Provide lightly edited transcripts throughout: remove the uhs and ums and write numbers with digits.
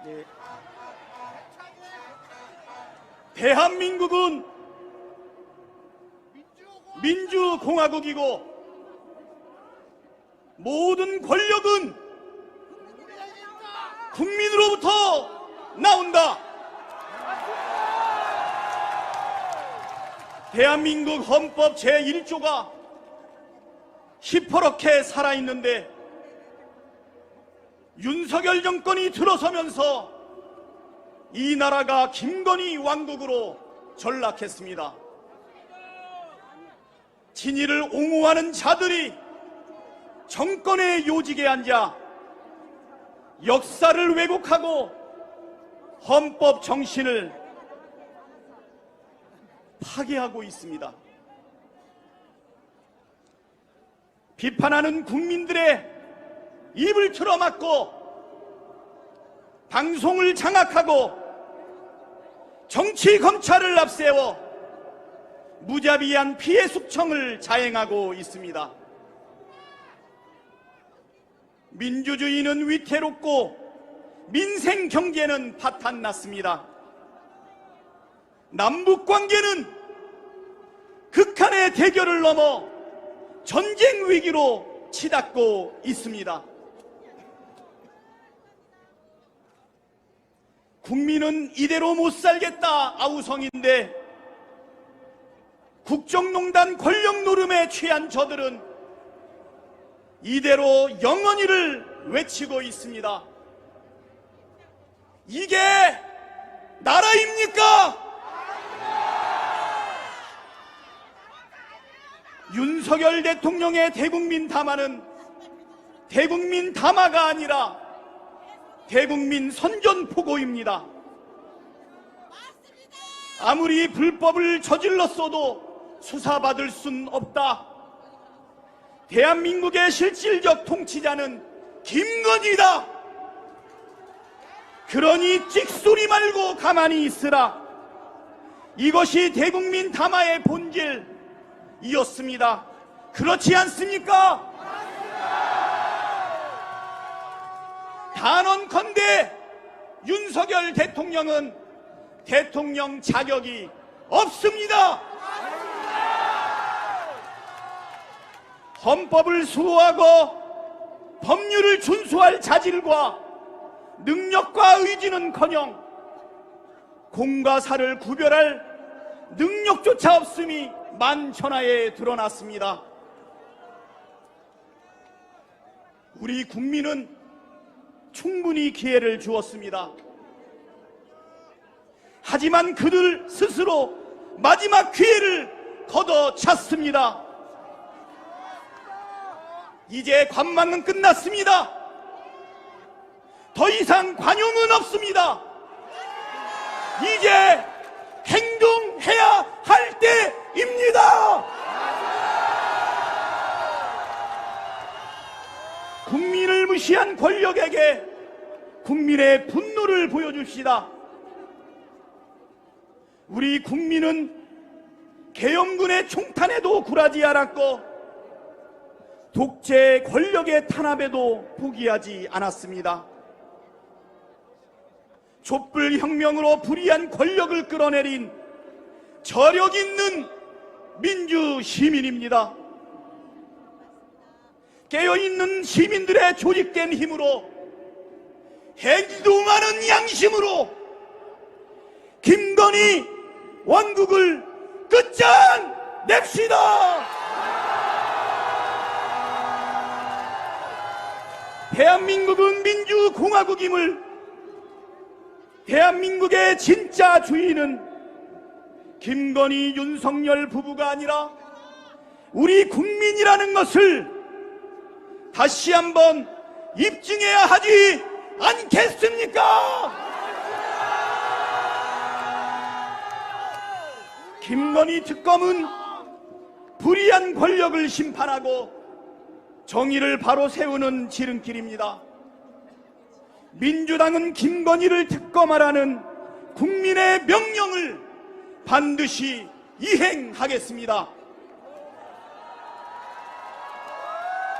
네. 대한민국은 민주공화국이고 모든 권력은 국민으로부터 나온다. 대한민국 헌법 제1조가 시퍼렇게 살아있는데 윤석열 정권이 들어서면서 이 나라가 김건희 왕국으로 전락했습니다. 친일을 옹호하는 자들이 정권의 요직에 앉아 역사를 왜곡하고 헌법 정신을 파괴하고 있습니다. 비판하는 국민들의 입을 틀어막고 방송을 장악하고 정치 검찰을 앞세워 무자비한 피해 숙청을 자행하고 있습니다. 민주주의는 위태롭고 민생 경제는 파탄났습니다. 남북관계는 극한의 대결을 넘어 전쟁 위기로 치닫고 있습니다. 국민은 이대로 못 살겠다 아우성인데 국정농단 권력 노름에 취한 저들은 이대로 영원히를 외치고 있습니다. 이게 나라입니까? 윤석열 대통령의 대국민 담화는 대국민 담화가 아니라 대국민 선전포고입니다. 아무리 불법을 저질렀어도 수사받을 순 없다. 대한민국의 실질적 통치자는 김건희다. 그러니 찍소리 말고 가만히 있으라. 이것이 대국민 담화의 본질이었습니다. 그렇지 않습니까? 단언컨대 윤석열 대통령은 대통령 자격이 없습니다. 헌법을 수호하고 법률을 준수할 자질과 능력과 의지는커녕 공과 사를 구별할 능력조차 없음이 만천하에 드러났습니다. 우리 국민은 충분히 기회를 주었습니다. 하지만 그들 스스로 마지막 기회를 걷어찼습니다. 이제 관망은 끝났습니다. 더 이상 관용은 없습니다. 이제 행동해야 할 때입니다. 국민을 무시한 권력에게 국민의 분노를 보여줍시다. 우리 국민은 계엄군의 총탄에도 굴하지 않았고 독재 권력의 탄압에도 포기하지 않았습니다. 촛불혁명으로 불의한 권력을 끌어내린 저력 있는 민주시민입니다. 깨어있는 시민들의 조직된 힘으로 행동하는 양심으로 김건희 왕국을 끝장냅시다. 대한민국은 민주공화국임을, 대한민국의 진짜 주인은 김건희, 윤석열 부부가 아니라 우리 국민이라는 것을 다시 한번 입증해야 하지 않겠습니까? 김건희 특검은 불의한 권력을 심판하고 정의를 바로 세우는 지름길입니다. 민주당은 김건희를 특검하라는 국민의 명령을 반드시 이행하겠습니다.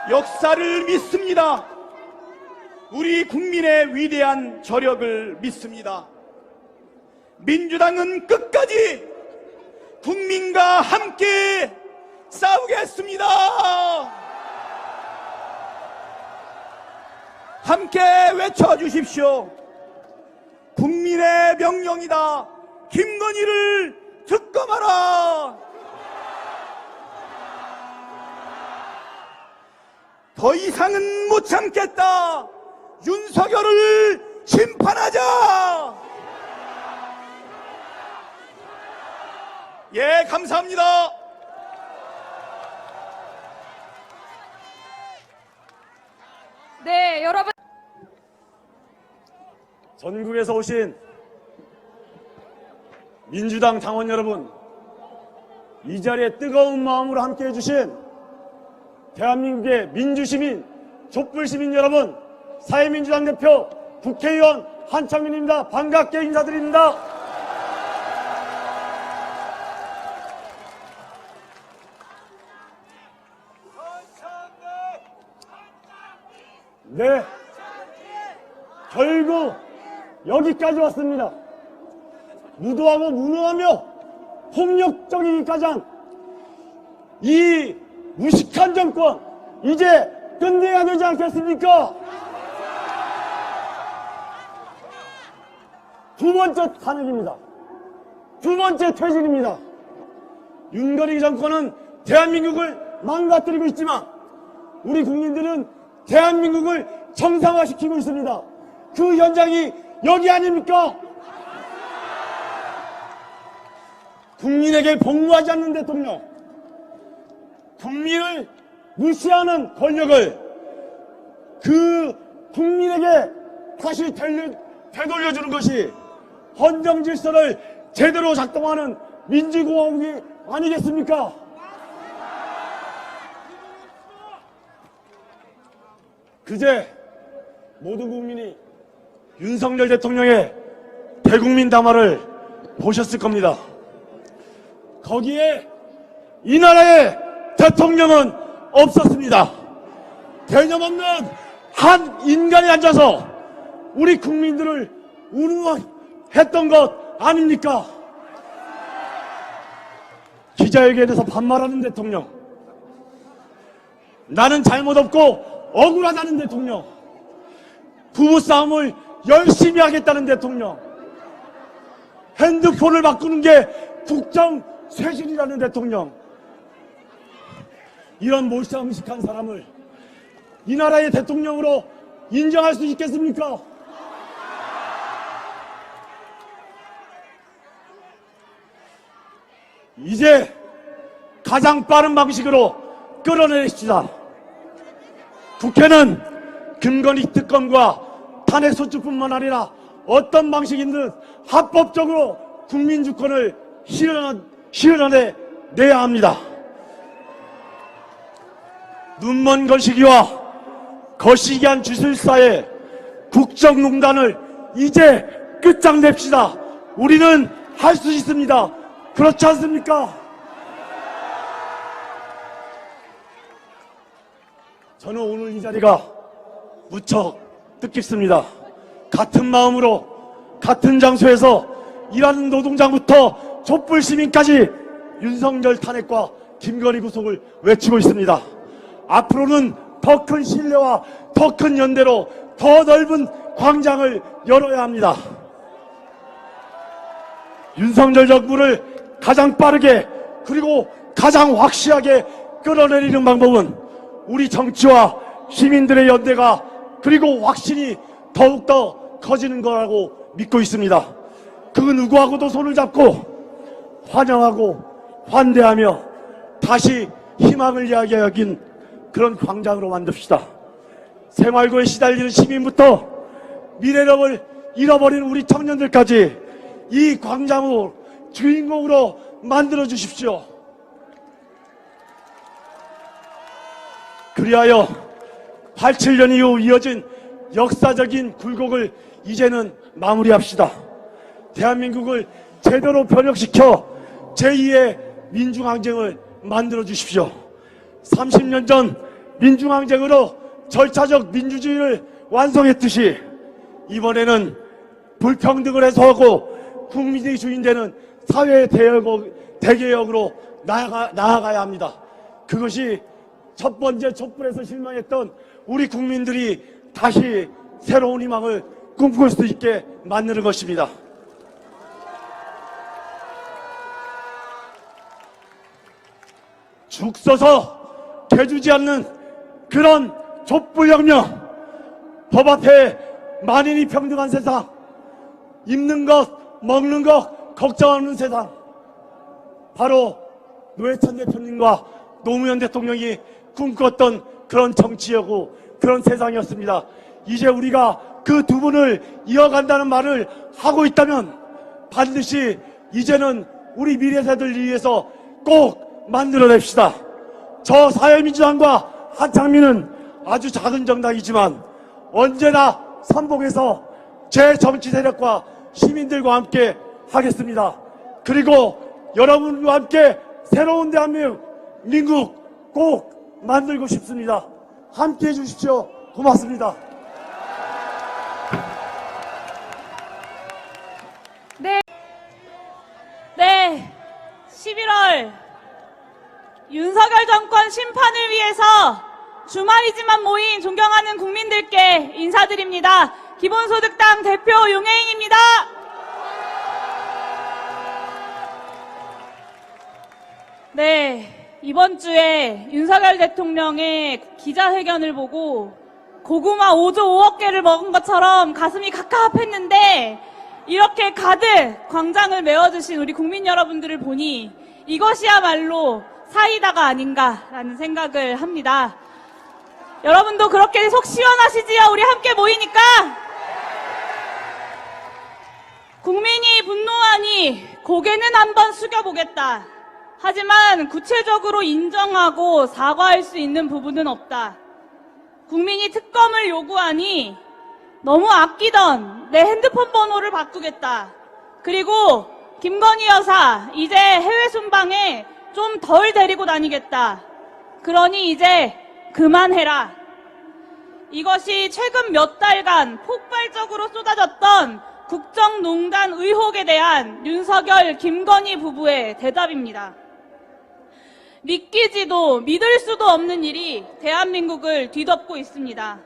역사를 믿습니다. 우리 국민의 위대한 저력을 믿습니다. 민주당은 끝까지 국민과 함께 싸우겠습니다. 함께 외쳐주십시오. 국민의 명령이다. 김건희를 특검하라. 더 이상은 못 참겠다. 윤석열을 심판하자. 예, 감사합니다. 네, 여러분. 전국에서 오신 민주당 당원 여러분, 이 자리에 뜨거운 마음으로 함께해 주신 대한민국의 민주시민, 촛불시민 여러분, 사회민주당 대표 국회의원 한창민입니다. 반갑게 인사드립니다. 네, 결국 여기까지 왔습니다. 무도하고 무능하며 폭력적이기까지 한 이 무식한 정권, 이제 끝내야 되지 않겠습니까? 두 번째 탄핵입니다. 두 번째 퇴진입니다. 윤건희 정권은 대한민국을 망가뜨리고 있지만 우리 국민들은 대한민국을 정상화시키고 있습니다. 그 현장이 여기 아닙니까? 국민에게 복무하지 않는 대통령, 국민을 무시하는 권력을 그 국민에게 다시 되돌려주는 것이 헌정 질서를 제대로 작동하는 민주공화국이 아니겠습니까? 그제 모든 국민이 윤석열 대통령의 대국민 담화를 보셨을 겁니다. 거기에 이 나라의 대통령은 없었습니다. 개념 없는 한 인간이 앉아서 우리 국민들을 운운했던 것 아닙니까? 기자회견에서 반말하는 대통령, 나는 잘못 없고 억울하다는 대통령, 부부싸움을 열심히 하겠다는 대통령, 핸드폰을 바꾸는 게 국정쇄신이라는 대통령, 이런 몰상식한 사람을 이 나라의 대통령으로 인정할 수 있겠습니까? 이제 가장 빠른 방식으로 끌어내십시다. 국회는 김건희 특검과 탄핵소추뿐만 아니라 어떤 방식이든 합법적으로 국민주권을 실현해 내야 합니다. 눈먼 거시기와 거시기한 주술사의 국정농단을 이제 끝장냅시다. 우리는 할 수 있습니다. 그렇지 않습니까? 저는 오늘 이 자리가 무척 뜻깊습니다. 같은 마음으로 같은 장소에서 일하는 노동자부터 촛불 시민까지 윤석열 탄핵과 김건희 구속을 외치고 있습니다. 앞으로는 더 큰 신뢰와 더 큰 연대로 더 넓은 광장을 열어야 합니다. 윤석열 정부를 가장 빠르게 그리고 가장 확실하게 끌어내리는 방법은 우리 정치와 시민들의 연대가 그리고 확신이 더욱더 커지는 거라고 믿고 있습니다. 그 누구하고도 손을 잡고 환영하고 환대하며 다시 희망을 이야기하긴 그런 광장으로 만듭시다. 생활고에 시달리는 시민부터 미래력을 잃어버리는 우리 청년들까지 이 광장을 주인공으로 만들어 주십시오. 그리하여 87년 이후 이어진 역사적인 굴곡을 이제는 마무리합시다. 대한민국을 제대로 변혁시켜 제2의 민중항쟁을 만들어 주십시오. 30년 전 민중항쟁으로 절차적 민주주의를 완성했듯이 이번에는 불평등을 해소하고 국민이 주인되는 사회 대개혁으로 나아가야 합니다. 그것이 첫 번째 촛불에서 실망했던 우리 국민들이 다시 새로운 희망을 꿈꿀 수 있게 만드는 것입니다. 죽 서서 개주지 않는 그런 촛불혁명, 법 앞에 만인이 평등한 세상, 입는 것, 먹는 것 걱정하는 세상, 바로 노회찬 대표님과 노무현 대통령이 꿈꿨던 그런 정치였고 그런 세상이었습니다. 이제 우리가 그 두 분을 이어간다는 말을 하고 있다면 반드시 이제는 우리 미래 세대를 위해서 꼭 만들어냅시다. 저 사회민주당과 한창민은 아주 작은 정당이지만 언제나 선봉에서 제 정치 세력과 시민들과 함께 하겠습니다. 그리고 여러분과 함께 새로운 대한민국 꼭 만들고 싶습니다. 함께 해주십시오. 고맙습니다. 네, 11월 윤석열 정권 심판을 위해서 주말이지만 모인 존경하는 국민들께 인사드립니다. 기본소득당 대표 용혜인입니다. 네, 이번 주에 윤석열 대통령의 기자회견을 보고 고구마 5조 5억 개를 먹은 것처럼 가슴이 갑갑했는데 이렇게 가득 광장을 메워주신 우리 국민 여러분들을 보니 이것이야말로 사이다가 아닌가라는 생각을 합니다. 여러분도 그렇게 속 시원하시지요? 우리 함께 모이니까? 국민이 분노하니 고개는 한번 숙여보겠다. 하지만 구체적으로 인정하고 사과할 수 있는 부분은 없다. 국민이 특검을 요구하니 너무 아끼던 내 핸드폰 번호를 바꾸겠다. 그리고 김건희 여사 이제 해외 순방에 좀 덜 데리고 다니겠다. 그러니 이제 그만해라. 이것이 최근 몇 달간 폭발적으로 쏟아졌던 국정농단 의혹에 대한 윤석열, 김건희 부부의 대답입니다. 믿기지도 믿을 수도 없는 일이 대한민국을 뒤덮고 있습니다.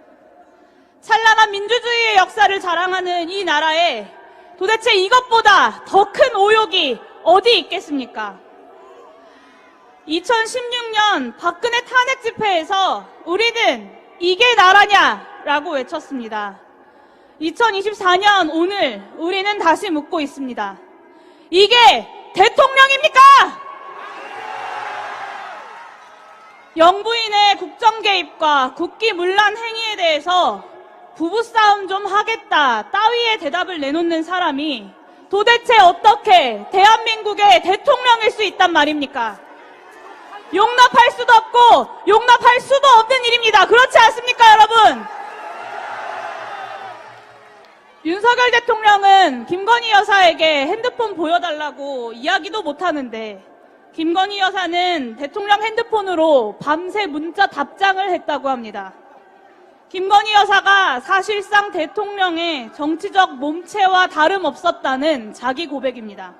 찬란한 민주주의의 역사를 자랑하는 이 나라에 도대체 이것보다 더 큰 오욕이 어디 있겠습니까? 2016년 박근혜 탄핵 집회에서 우리는 이게 나라냐라고 외쳤습니다. 2024년 오늘 우리는 다시 묻고 있습니다. 이게 대통령입니까? 영부인의 국정 개입과 국기문란 행위에 대해서 부부싸움 좀 하겠다 따위의 대답을 내놓는 사람이 도대체 어떻게 대한민국의 대통령일 수 있단 말입니까? 용납할 수도 없고 용납할 수도 없는 일입니다. 그렇지 않습니까, 여러분? 윤석열 대통령은 김건희 여사에게 핸드폰 보여달라고 이야기도 못하는데 김건희 여사는 대통령 핸드폰으로 밤새 문자 답장을 했다고 합니다. 김건희 여사가 사실상 대통령의 정치적 몸체와 다름없었다는 자기 고백입니다.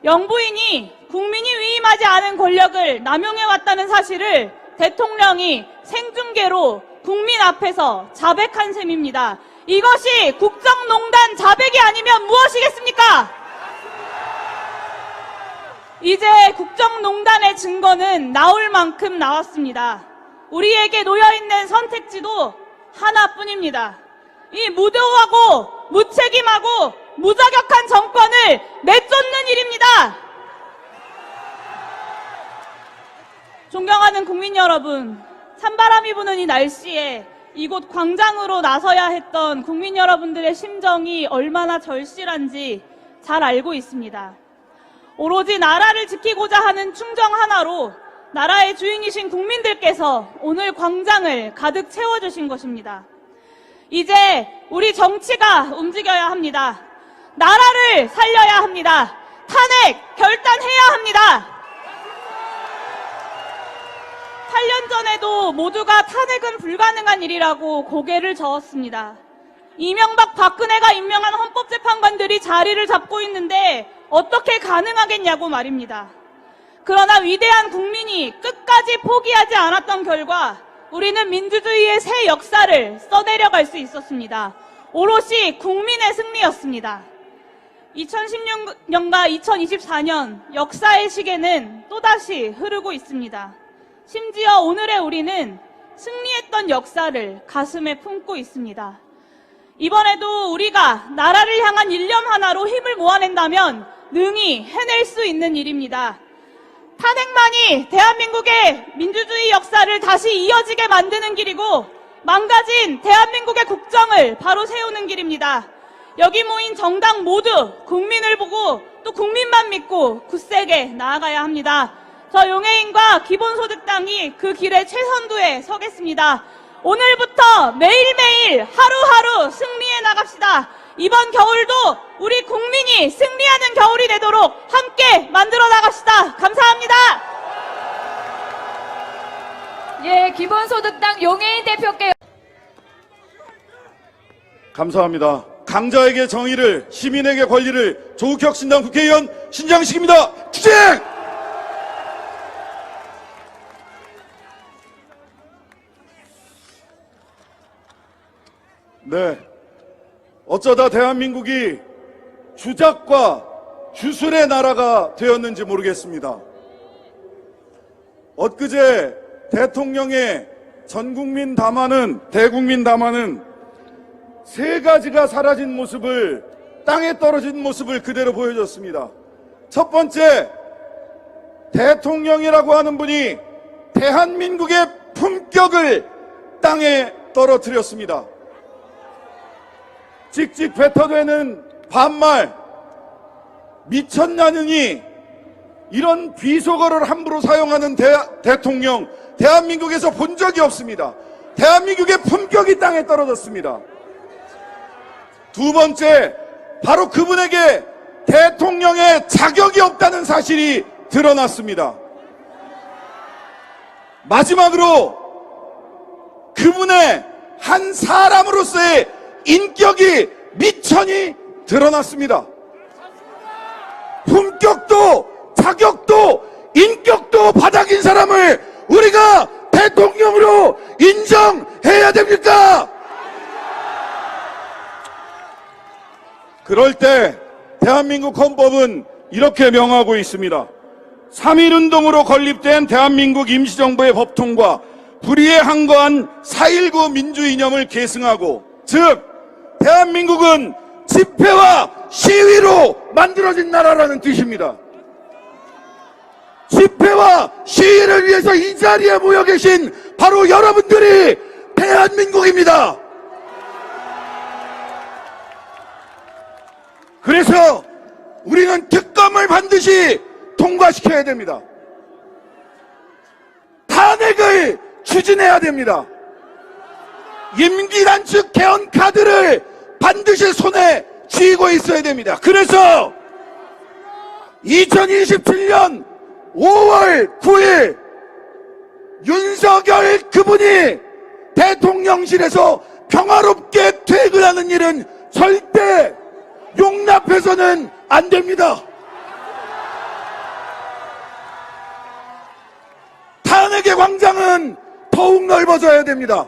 영부인이 국민이 위임하지 않은 권력을 남용해왔다는 사실을 대통령이 생중계로 국민 앞에서 자백한 셈입니다. 이것이 국정농단 자백이 아니면 무엇이겠습니까? 이제 국정농단의 증거는 나올 만큼 나왔습니다. 우리에게 놓여있는 선택지도 하나뿐입니다. 이 무도하고 무책임하고 무자격한 정권을 내쫓는 일입니다. 존경하는 국민 여러분, 찬바람이 부는 이 날씨에 이곳 광장으로 나서야 했던 국민 여러분들의 심정이 얼마나 절실한지 잘 알고 있습니다. 오로지 나라를 지키고자 하는 충정 하나로 나라의 주인이신 국민들께서 오늘 광장을 가득 채워주신 것입니다. 이제 우리 정치가 움직여야 합니다. 나라를 살려야 합니다. 탄핵 결단해야 합니다. 8년 전에도 모두가 탄핵은 불가능한 일이라고 고개를 저었습니다. 이명박 박근혜가 임명한 헌법재판관들이 자리를 잡고 있는데 어떻게 가능하겠냐고 말입니다. 그러나 위대한 국민이 끝까지 포기하지 않았던 결과 우리는 민주주의의 새 역사를 써내려갈 수 있었습니다. 오롯이 국민의 승리였습니다. 2016년과 2024년 역사의 시계는 또다시 흐르고 있습니다. 심지어 오늘의 우리는 승리했던 역사를 가슴에 품고 있습니다. 이번에도 우리가 나라를 향한 일념 하나로 힘을 모아낸다면 능히 해낼 수 있는 일입니다. 탄핵만이 대한민국의 민주주의 역사를 다시 이어지게 만드는 길이고 망가진 대한민국의 국정을 바로 세우는 길입니다. 여기 모인 정당 모두 국민을 보고 또 국민만 믿고 굳세게 나아가야 합니다. 저 용해인과 기본소득당이 그 길의 최선두에 서겠습니다. 오늘부터 매일매일 하루하루 승리해 나갑시다. 이번 겨울도 우리 국민이 승리하는 겨울이 되도록 함께 만들어 나갑시다. 감사합니다. 예, 기본소득당 용해인 대표께 감사합니다. 강자에게 정의를, 시민에게 권리를, 조국혁신당 국회의원 신장식입니다. 투쟁! 네. 어쩌다 대한민국이 주작과 주술의 나라가 되었는지 모르겠습니다. 엊그제 대통령의 전국민 담화는, 대국민 담화는 세 가지가 사라진 모습을, 땅에 떨어진 모습을 그대로 보여줬습니다. 첫 번째, 대통령이라고 하는 분이 대한민국의 품격을 땅에 떨어뜨렸습니다. 찍찍 뱉어대는 반말, 미쳤냐느니 이런 비속어를 함부로 사용하는 대통령, 대한민국에서 본 적이 없습니다. 대한민국의 품격이 땅에 떨어졌습니다. 두 번째, 바로 그분에게 대통령의 자격이 없다는 사실이 드러났습니다. 마지막으로 그분의 한 사람으로서의 인격이 미천이 드러났습니다. 품격도 자격도 인격도 바닥인 사람을 우리가 대통령으로 인정해야 됩니까? 그럴 때 대한민국 헌법은 이렇게 명하고 있습니다. 3.1운동으로 건립된 대한민국 임시정부의 법통과 불의에 항거한 4.19 민주이념을 계승하고, 즉 대한민국은 집회와 시위로 만들어진 나라라는 뜻입니다. 집회와 시위를 위해서 이 자리에 모여 계신 바로 여러분들이 대한민국입니다. 그래서 우리는 특검을 반드시 통과시켜야 됩니다. 탄핵을 추진해야 됩니다. 임기 단축 개헌 카드를 반드시 손에 쥐고 있어야 됩니다. 그래서 2027년 5월 9일 윤석열 그분이 대통령실에서 평화롭게 퇴근하는 일은 절대 용납해서는 안 됩니다. 탄핵의 광장은 더욱 넓어져야 됩니다.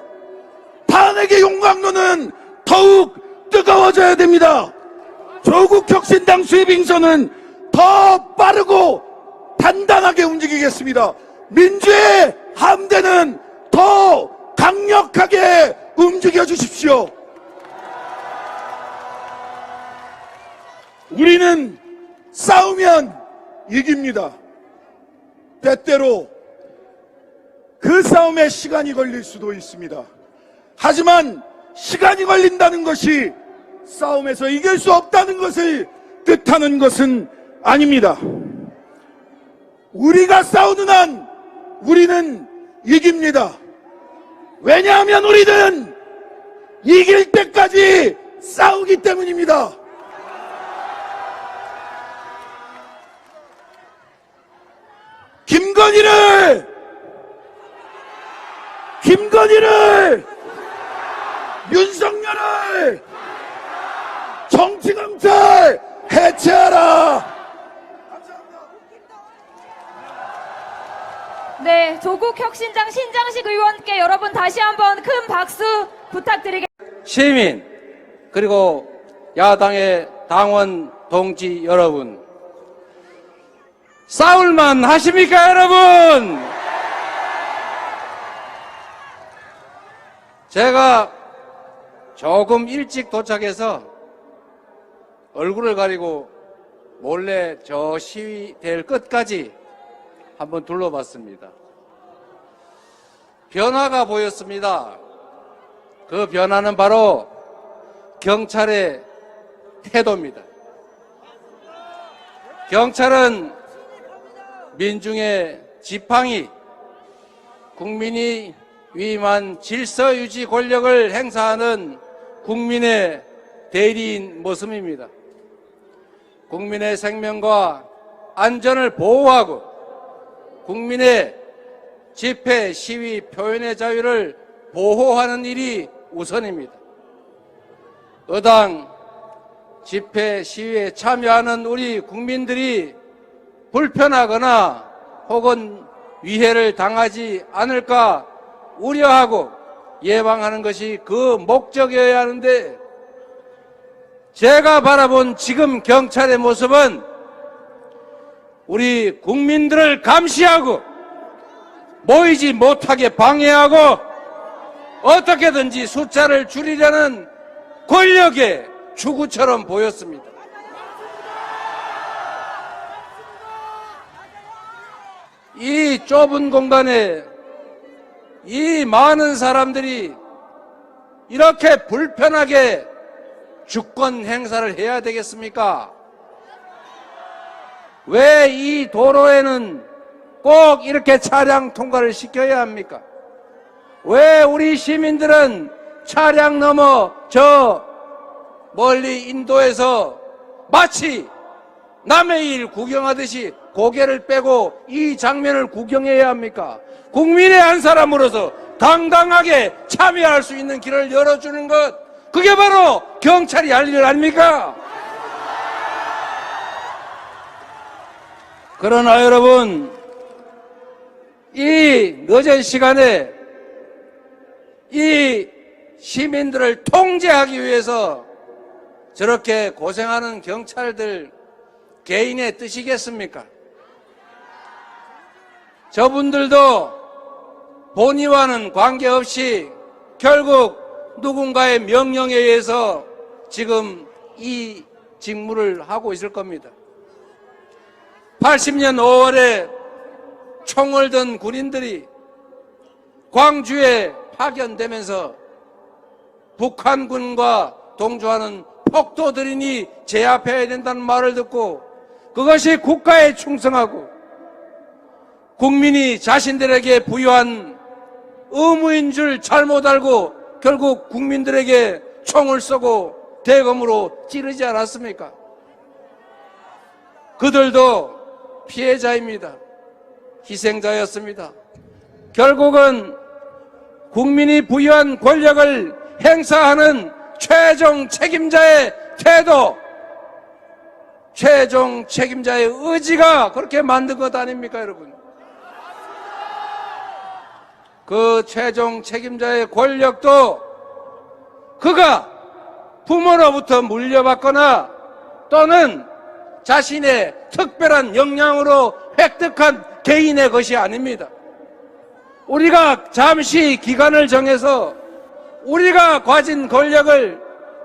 탄핵의 용광로는 더욱 뜨거워져야 됩니다. 조국혁신당 수입 인선은 더 빠르고 단단하게 움직이겠습니다. 민주의 함대는 더 강력하게 움직여 주십시오. 우리는 싸우면 이깁니다. 때때로 그 싸움에 시간이 걸릴 수도 있습니다. 하지만 시간이 걸린다는 것이 싸움에서 이길 수 없다는 것을 뜻하는 것은 아닙니다. 우리가 싸우는 한 우리는 이깁니다. 왜냐하면 우리는 이길 때까지 싸우기 때문입니다. 김건희를 김건희를, 윤석열을 정치검찰 해체하라. 네, 조국 혁신당 신장식 의원께 여러분 다시 한번 큰 박수 부탁드리겠습니다. 시민 그리고 야당의 당원 동지 여러분, 싸울만 하십니까 여러분? 제가 조금 일찍 도착해서 얼굴을 가리고 몰래 저 시위대를 끝까지 한번 둘러봤습니다. 변화가 보였습니다. 그 변화는 바로 경찰의 태도입니다. 경찰은 민중의 지팡이, 국민이 위임한 질서 유지 권력을 행사하는 국민의 대리인 모습입니다. 국민의 생명과 안전을 보호하고 국민의 집회, 시위, 표현의 자유를 보호하는 일이 우선입니다. 의당 집회, 시위에 참여하는 우리 국민들이 불편하거나 혹은 위해를 당하지 않을까 우려하고 예방하는 것이 그 목적이어야 하는데, 제가 바라본 지금 경찰의 모습은 우리 국민들을 감시하고 모이지 못하게 방해하고 어떻게든지 숫자를 줄이려는 권력의 추구처럼 보였습니다. 이 좁은 공간에 이 많은 사람들이 이렇게 불편하게 주권 행사를 해야 되겠습니까? 왜 이 도로에는 꼭 이렇게 차량 통과를 시켜야 합니까? 왜 우리 시민들은 차량 넘어 저 멀리 인도에서 마치 남의 일 구경하듯이 고개를 빼고 이 장면을 구경해야 합니까? 국민의 한 사람으로서 당당하게 참여할 수 있는 길을 열어주는 것, 그게 바로 경찰이 할 일 아닙니까? 그러나 여러분, 이 늦은 시간에 이 시민들을 통제하기 위해서 저렇게 고생하는 경찰들 개인의 뜻이겠습니까? 저분들도 본의와는 관계없이 결국 누군가의 명령에 의해서 지금 이 직무를 하고 있을 겁니다. 80년 5월에 총을 든 군인들이 광주에 파견되면서 북한군과 동조하는 폭도들이니 제압해야 된다는 말을 듣고 그것이 국가에 충성하고 국민이 자신들에게 부여한 의무인 줄 잘못 알고 결국 국민들에게 총을 쏘고 대검으로 찌르지 않았습니까? 그들도 피해자입니다. 희생자였습니다. 결국은 국민이 부여한 권력을 행사하는 최종 책임자의 태도, 최종 책임자의 의지가 그렇게 만든 것 아닙니까, 여러분? 그 최종 책임자의 권력도 그가 부모로부터 물려받거나 또는 자신의 특별한 역량으로 획득한 개인의 것이 아닙니다. 우리가 잠시 기간을 정해서 우리가 가진 권력을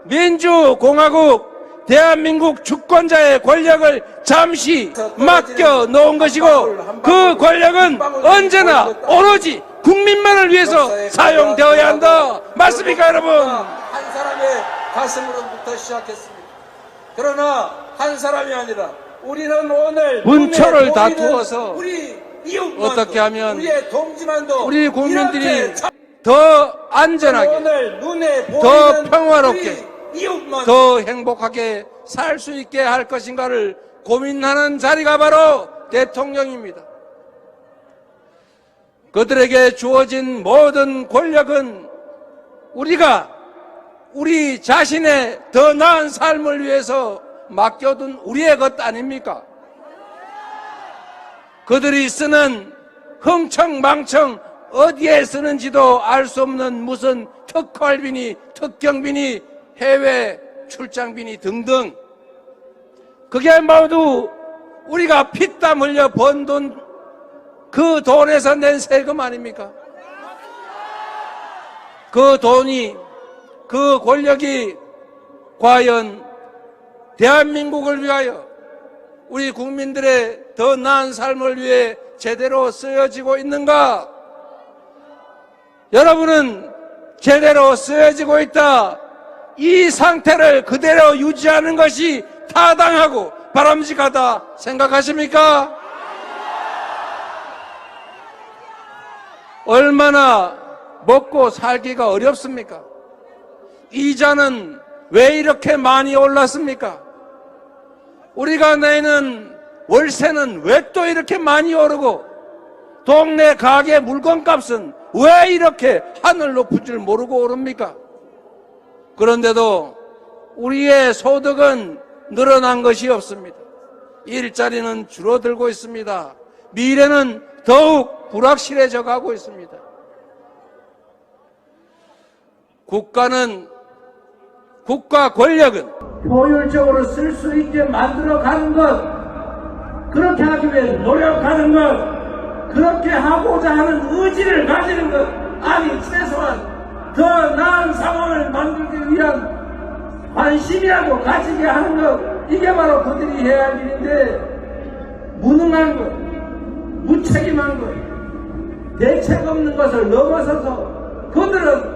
민주공화국 대한민국 주권자의 권력을 잠시 맡겨 놓은 것이고 그 권력은 언제나 오로지 국민만을 위해서 사용되어야 한다. 맞습니까, 여러분? 한 사람의 가슴으로부터 시작했습니다. 그러나 한 사람이 아니라 우리는 오늘 문초를 다투어서 우리 이웃만도, 어떻게 하면 우리의 동지만도 우리 국민들이 이렇게 더 안전하게, 오늘 눈에 더 보이는 평화롭게, 우리 이웃만도 더 행복하게 살 수 있게 할 것인가를 고민하는 자리가 바로 대통령입니다. 그들에게 주어진 모든 권력은 우리가 우리 자신의 더 나은 삶을 위해서 맡겨둔 우리의 것 아닙니까? 그들이 쓰는 흥청망청 어디에 쓰는지도 알 수 없는 무슨 특활비니 특경비니 해외 출장비니 등등, 그게 모두 우리가 피땀 흘려 번 돈, 그 돈에서 낸 세금 아닙니까? 그 돈이, 그 권력이 과연 대한민국을 위하여 우리 국민들의 더 나은 삶을 위해 제대로 쓰여지고 있는가? 여러분은 제대로 쓰여지고 있다, 이 상태를 그대로 유지하는 것이 타당하고 바람직하다 생각하십니까? 얼마나 먹고 살기가 어렵습니까? 이자는 왜 이렇게 많이 올랐습니까? 우리가 내는 월세는 왜 또 이렇게 많이 오르고, 동네 가게 물건값은 왜 이렇게 하늘 높은 줄 모르고 오릅니까? 그런데도 우리의 소득은 늘어난 것이 없습니다. 일자리는 줄어들고 있습니다. 미래는 더욱 불확실해져 가고 있습니다. 국가 권력은 효율적으로 쓸 수 있게 만들어 가는 것, 그렇게 하기 위해 노력하는 것, 그렇게 하고자 하는 의지를 가지는 것, 아니 최소한 더 나은 상황을 만들기 위한 관심이라도 가지게 하는 것, 이게 바로 그들이 해야 할 일인데, 무능한 것, 무책임한 것, 대책 없는 것을 넘어서서 그들은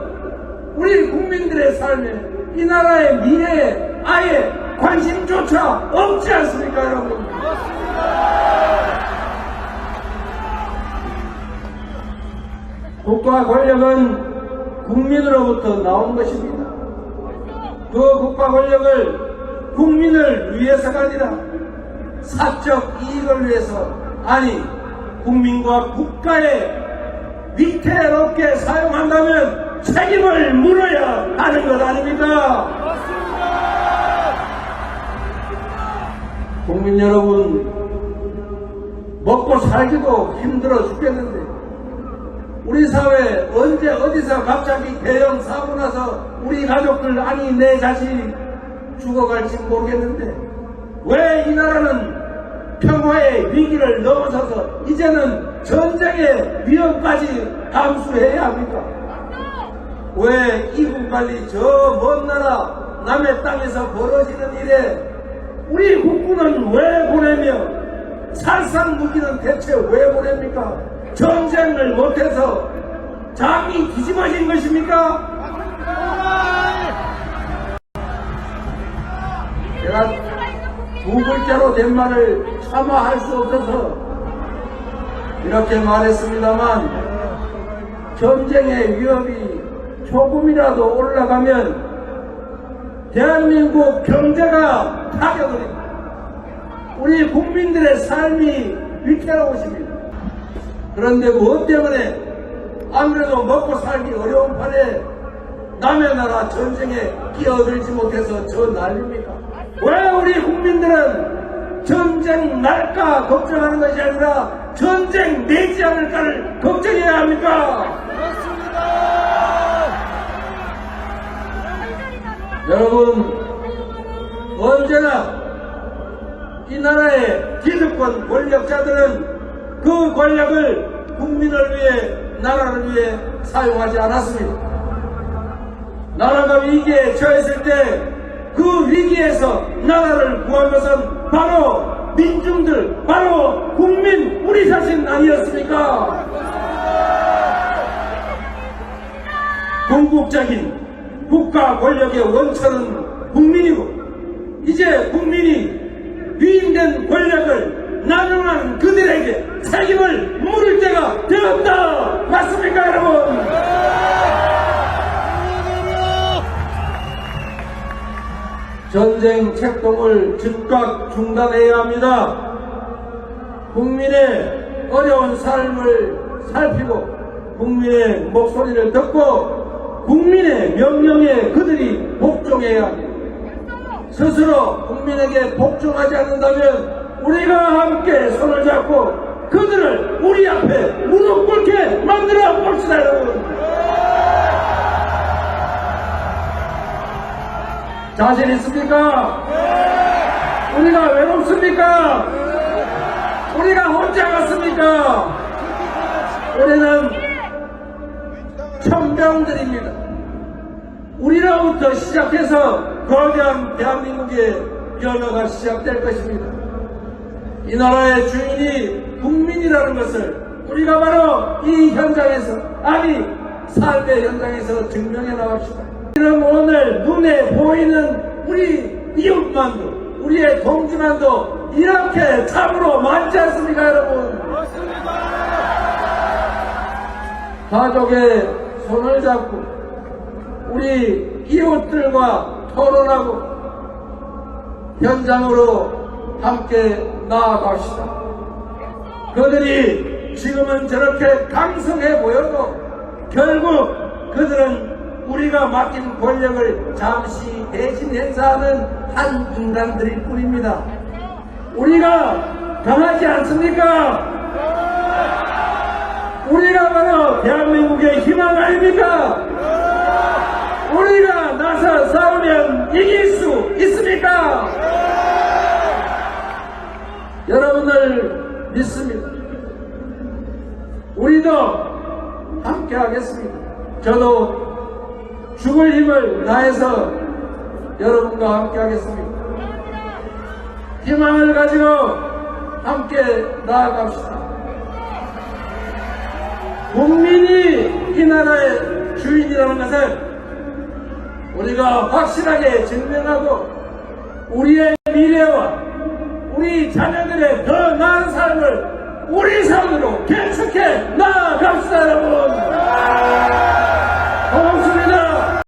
우리 국민들의 삶에, 이 나라의 미래에 아예 관심조차 없지 않습니까, 여러분? 국가 권력은 국민으로부터 나온 것입니다. 그 국가 권력을 국민을 위해서가 아니라 사적 이익을 위해서, 아니 국민과 국가의 위태롭게 사용한다면 책임을 물어야 하는 것 아닙니까? 국민 여러분, 먹고 살기도 힘들어 죽겠는데, 우리 사회 언제 어디서 갑자기 대형 사고 나서 우리 가족들, 아니 내 자식 죽어갈지 모르겠는데, 왜 이 나라는 평화의 위기를 넘어서서 이제는 전쟁의 위협까지 감수해야 합니까? 왜 이국 관리 저 먼 나라 남의 땅에서 벌어지는 일에 우리 국군은 왜 보내며 살상 무기는 대체 왜 보냅니까? 전쟁을 못해서 장이 뒤집어진 것입니까? 제가 두 글자로 된 말을 차마 할 수 없어서 이렇게 말했습니다만, 전쟁의 위협이 조금이라도 올라가면 대한민국 경제가 타격을 입니다. 우리 국민들의 삶이 위태로우십니다. 그런데 무엇 때문에 아무래도 먹고 살기 어려운 판에 남의 나라 전쟁에 끼어들지 못해서 저 난립니까? 왜 우리 국민들은 전쟁 날까 걱정하는 것이 아니라 전쟁 내지 않을까를 걱정해야 합니까? 여러분, 언제나 이 나라의 기득권 권력자들은 그 권력을 국민을 위해, 나라를 위해 사용하지 않았습니다. 나라가 위기에 처했을 때 그 위기에서 나라를 구한 것은 바로 민중들, 바로 국민, 우리 자신 아니었습니까? 궁극적인 국가 권력의 원천은 국민이고, 이제 국민이 위임된 권력을 남용한 그들에게 책임을 물을 때가 되었다. 맞습니까, 여러분? 전쟁 책동을 즉각 중단해야 합니다. 국민의 어려운 삶을 살피고 국민의 목소리를 듣고 국민의 명령에 그들이 복종해야 합니다. 스스로 국민에게 복종하지 않는다면 우리가 함께 손을 잡고 그들을 우리 앞에 무릎 꿇게 만들어 봅시다, 여러분. 자신 있습니까? 우리가 외롭습니까? 우리가 혼자 갔습니까? 우리는 천병들입니다. 우리로부터 시작해서 거대한 대한민국의 변화가 시작될 것입니다. 이 나라의 주인이 국민이라는 것을 우리가 바로 이 현장에서, 아니 삶의 현장에서 증명해 나갑시다. 우리는 오늘 눈에 보이는 우리 이웃만도, 우리의 동지만도 이렇게 참으로 많지 않습니까, 여러분? 가족의 손을 잡고 우리 이웃들과 토론하고 현장으로 함께 나아갑시다. 그들이 지금은 저렇게 강성해 보여도 결국 그들은 우리가 맡긴 권력을 잠시 대신 행사하는 한 인간들일 뿐입니다. 우리가 강하지 않습니까? 우리가 바로 대한민국의 희망 아닙니까? 우리가 나서 싸우면 이길 수 있습니까? 여러분을 믿습니다. 우리도 함께 하겠습니다. 저도 죽을 힘을 다해서 여러분과 함께 하겠습니다. 희망을 가지고 함께 나아갑시다. 국민이 이 나라의 주인이라는 것을 우리가 확실하게 증명하고 우리의 미래와 우리 자녀들의 더 나은 삶을 우리 삶으로 개척해 나아갑시다, 여러분.